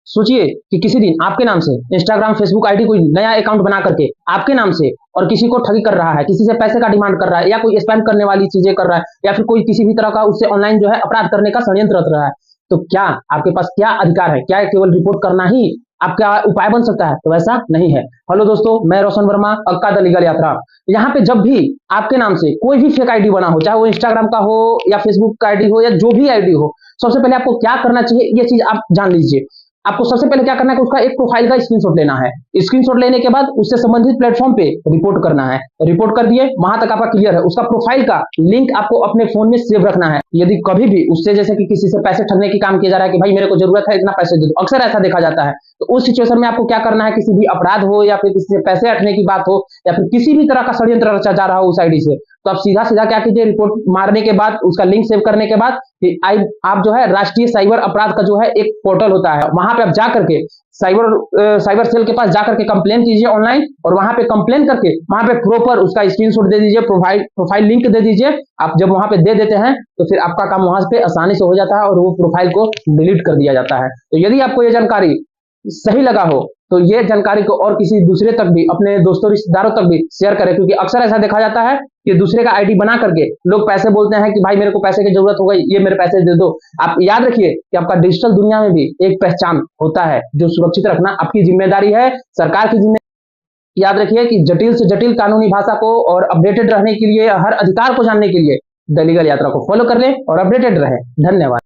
सोचिए कि किसी दिन आपके नाम से इंस्टाग्राम, फेसबुक आईडी कोई नया अकाउंट बना करके आपके नाम से और किसी को ठगी कर रहा है, किसी से पैसे का डिमांड कर रहा है या कोई स्पैम करने वाली चीजें कर रहा है या फिर कोई किसी भी तरह का उससे ऑनलाइन जो है अपराध करने का षड्यंत्र रच रहा है, तो क्या आपके पास क्या अधिकार है? क्या केवल रिपोर्ट करना ही आपका उपाय बन सकता है? तो वैसा नहीं है। हेलो दोस्तों, मैं रोशन वर्मा, अक्का द लीगल यात्रा। यहाँ पे जब भी आपके नाम से कोई भी फेक आईडी बना हो, चाहे वो इंस्टाग्राम का हो या फेसबुक का आईडी हो या जो भी आईडी हो, सबसे पहले आपको क्या करना चाहिए ये चीज आप जान लीजिए। आपको सबसे पहले क्या करना है कि उसका एक प्रोफाइल का स्क्रीनशॉट लेना है। स्क्रीनशॉट लेने के बाद उससे संबंधित प्लेटफॉर्म पे रिपोर्ट करना है। रिपोर्ट कर दिए, वहां तक आपका क्लियर है। उसका प्रोफाइल का लिंक आपको अपने फोन में सेव रखना है। यदि कभी भी उससे जैसे कि किसी से पैसे ठगने की काम किया जा रहा है कि भाई मेरे को जरूरत है, इतना पैसे दे दो, अक्सर ऐसा देखा जाता है, तो उस सिचुएशन में आपको क्या करना है, किसी भी अपराध हो या फिर किसी से पैसे हटने की बात हो या फिर किसी भी तरह का षड्यंत्र रचा जा रहा हो उस आईडी से, तो आप सीधा सीधा क्या कीजिए, रिपोर्ट मारने के बाद उसका लिंक सेव करने के बाद आप जो है राष्ट्रीय साइबर अपराध का जो है एक पोर्टल होता है, वहां पे आप जा करके साइबर सेल के पास जाकर के कंप्लेन कीजिए ऑनलाइन, और वहां पे कंप्लेन करके वहां पे प्रॉपर उसका स्क्रीनशॉट दे दीजिए, प्रोफाइल लिंक दे दीजिए। आप जब वहां पे दे देते हैं तो फिर आपका काम वहां पे आसानी से हो जाता है और वो प्रोफाइल को डिलीट कर दिया जाता है। तो यदि आपको ये जानकारी सही लगा हो तो ये जानकारी को और किसी दूसरे तक भी, अपने दोस्तों रिश्तेदारों तक भी शेयर करें, क्योंकि अक्सर ऐसा देखा जाता है कि दूसरे का आईडी बना करके लोग पैसे बोलते हैं कि भाई मेरे को पैसे की जरूरत हो गई, ये मेरे पैसे दे दो। आप याद रखिए कि आपका डिजिटल दुनिया में भी एक पहचान होता है जो सुरक्षित रखना आपकी जिम्मेदारी है, सरकार की जिम्मेदारी। याद रखिए कि जटिल से जटिल कानूनी भाषा को और अपडेटेड रहने के लिए, हर अधिकार को जानने के लिए द लीगल यात्रा को फॉलो कर लें और अपडेटेड रहे। धन्यवाद।